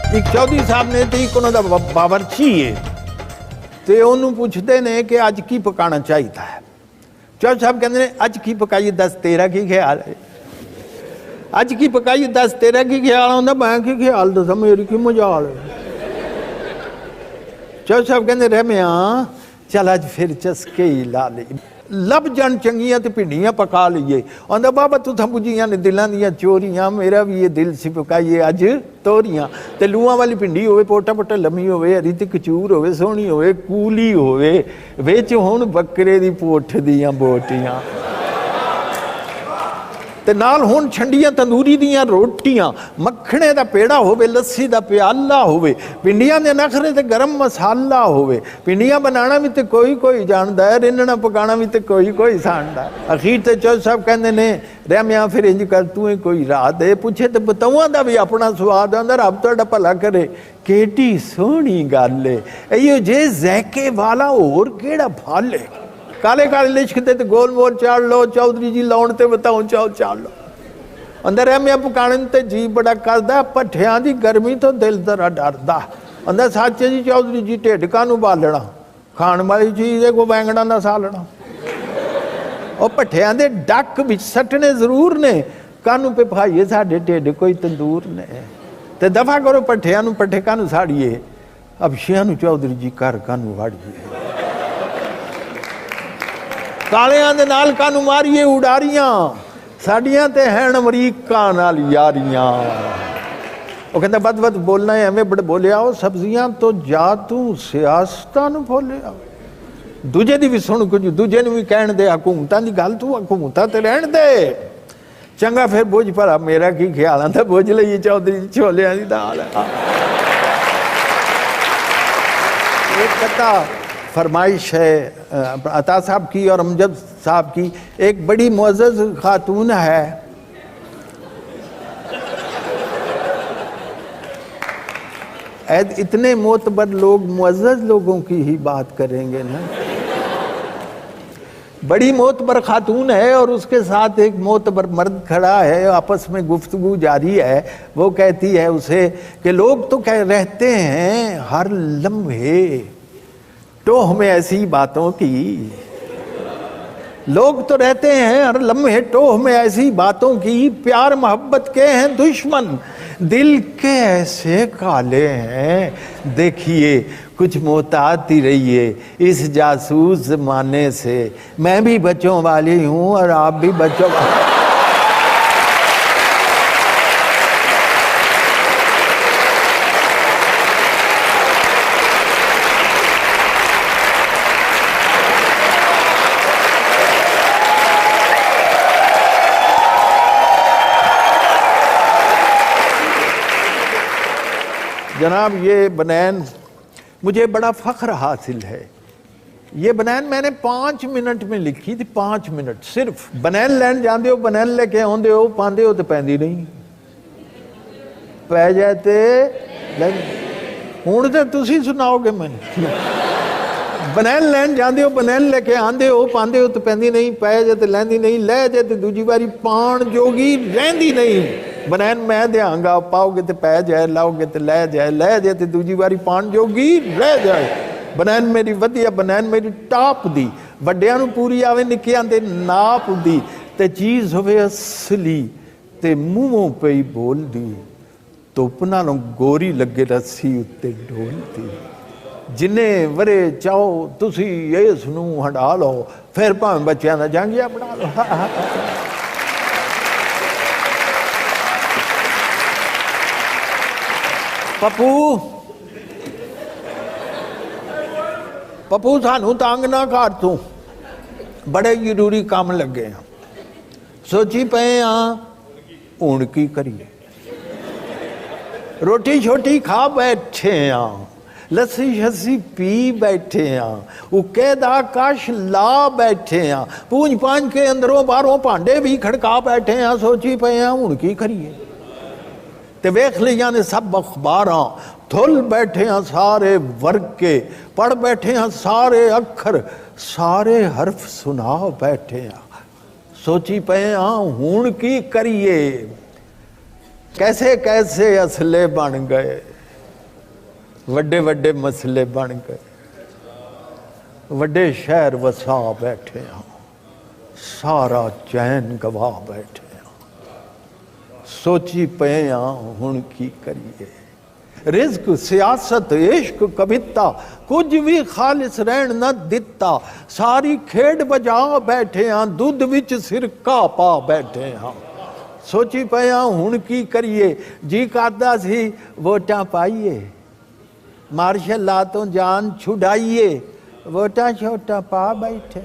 एक चौधरी साहब ने तो एक उन्होंने बावर्ची है तो उन्होंने पूछते ने कि अज की पकाना चाहिए है। चौधरी साहब कहते हैं अज की पकाइए दस तेरा की ख्याल है। अज की पकाइए दस तेरा की ख्याल आंदा मैं की ख्याल दसा मेरी की मजाल है। चौधरी साहब कहते रहमिया चल अज फिर चस्के ही ला ले लब जन चंगियां तो भिंडियां पका लीए। आंदा बाबा तुसा बुझियां ने दिलों दियां चोरियां मेरा भी ये दिल सी पकाइए अज तोरियां। ते लूआं वाली भिंडी होवे पोटा पोटा लम्मी होवे हरी ते कचूर होवे सोहनी होवे कूली होवे विच हुण बकरे दी पोठ दियां बोटियां ते नाल हुण छंडियां तंदूरी दियां रोटियां मक्खणे दा पेड़ा होवे लस्सी दा प्याला होवे भिंडियां दे नखरे ते गरम मसाला होवे। भिंडियां बनाना भी ते कोई कोई जानदा है रिन्नना पकाना भी ते कोई कोई जानदा है। अखीर ते चौधरी साहब कहंदे ने रहमिया फिर इंज कर तू कोई राह दे पूछे ते बतावां दा भी अपना स्वाद आंदा रब तुहाडा भला करे। केडी सोहनी गल है इहो जे ज़ैके वाला होर केड़ा फल है। काले काले लिशकते तो गोल मोल चाड़ लो चौधरी जी लाउण ते बताऊं चाओ चाड़ लो। अंदर है मैं पकाने ते जी बड़ा करदा भट्ठियां दी गर्मी तो दिल जरा डरदा। अंदर सच जी चौधरी जी ढिड कानूं बालना खाण वाली चीज़ है को बैंगणा ना सालना। और भट्ठियां दे डक विच सट्टने जरूर ने कानूं पे भाईए साडे ढिड कोई तंदूर ने ते दफा करो भट्ठियां नूं पट्ठे कानूं साड़िए अबशियां नूं चौधरी जी घर कानूं वाड़िए। कालियां दे नाल कानूं मारिए उडारियां साडियां ते हैन अमरीका नाल यारियां। वो कहंदा बद बद बोलना है एवें बड़ बोलिया ओ सब्जियां तो जा तू सियासतां नूं भोलिया। दूजे दी भी सुन कुछ दूजे नूं भी कहण दे हुकूमतां दी गल तू हुकूमतां ते रहण दे चंगा फिर बुझ भला मेरा की ख्याल आंदा बुझ लईए चौधरी छोलियां दी दाल। एक कथा फरमाइश है अता साहब की और अमजद साहब की। एक बड़ी मुअज़्ज़ज़ खातून है इतने मोतबर लोग मुअज़्ज़ज़ लोगों की ही बात करेंगे ना। बड़ी मोतबर खातून है और उसके साथ एक मोतबर मर्द खड़ा है आपस में गुफ्तगू जारी है। वो कहती है उसे कि लोग तो कह रहते हैं हर लम्हे टोह में ऐसी बातों की। लोग तो रहते हैं हर लम्हे टोह में ऐसी बातों की प्यार मोहब्बत के हैं दुश्मन दिल के ऐसे काले हैं। देखिए कुछ मोहताती रहिए इस जासूस ज़माने से मैं भी बच्चों वाली हूँ और आप भी बच्चों वाले। जनाब ये बनैन मुझे बड़ा फ़ख्र हासिल है। ये बनैन मैंने 5 मिनट में लिखी थी 5 मिनट सिर्फ। बनैन लैन जाते हो बनैन लेके आते हो पाते हो तो पैंदी नहीं पै जाए तो हुण तो तुसी सुनाओगे मैंने। बनैन लैन जाते हो बनैन लेके आते हो पाते हो तो पैंदी नहीं पै जाए तो लैंदी नहीं लै जाए तो दूजी बारी पाण जोगी रहिंदी नहीं। बनैन मैं देंगा पाओगे तो पै जाए लाओगे तो लै जाए तो दूजी बारी पाण जोगी रह जाए। बनैन मेरी वधिया बनैन मेरी टाप दी वड्डियां नूं पूरी आवे निक्कियां दे नाप दी ते चीज़ होवे असली ते मूहों पई बोलदी धुप नालों गोरी लगे रस्सी उत्ते डोलदी। जिन्ने वरे चाहो तुसी इस नूं हटा लो फिर भावें बच्चों दा जांघिया बना लो। पप्पू पप्पू सानू तंग ना कर तू बड़े जरूरी काम लगे हैं सोची पे हुण की करिए। रोटी छोटी खा बैठे लस्सी शस्सी पी बैठे उके दा कश ला बैठे पूंज पांज के अंदरों बाहरों भांडे भी खड़का बैठे सोची पे हुण की करिए। ते वेख लिया ने सब अखबारां धुल बैठे सारे वर्ग के पढ़ बैठे सारे अखर सारे हरफ सुना बैठे सोची पे हुण की करिए। कैसे कैसे असले बन गए वड्डे वड्डे मसले बन गए, वड्डे शहर वसा बैठे हाँ, सारा चैन गवा बैठे हाँ। सोची पे हाँ हुण की करिए। रिज़्क सियासत इश्क कविता कुछ भी खालिस रहन न दिता। सारी खेड बजा बैठे हाँ, दुध विच सिरका पा बैठे हाँ। सोची पे हाँ हुण की करिए। जी करदा सी वोटां पाइए, मार्शल ला तो जान छुड़ाइए, वोटां छोटा पा बैठे।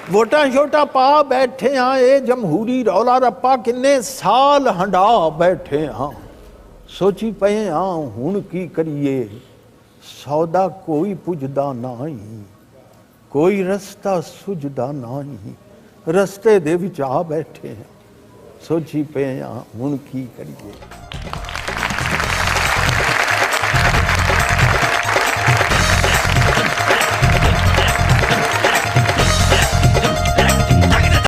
वोटां छोटा पा बैठे हाँ, ये जमहूरी रौला रप्पा किन्ने साल हंडा बैठे हाँ। सोची पे हाँ हुण की करिए। सौदा कोई पुजदा नहीं, कोई रस्ता सुझदा नहीं, रस्ते दे विच आ बैठे हैं। सोची पे हाँ हुण की करिए।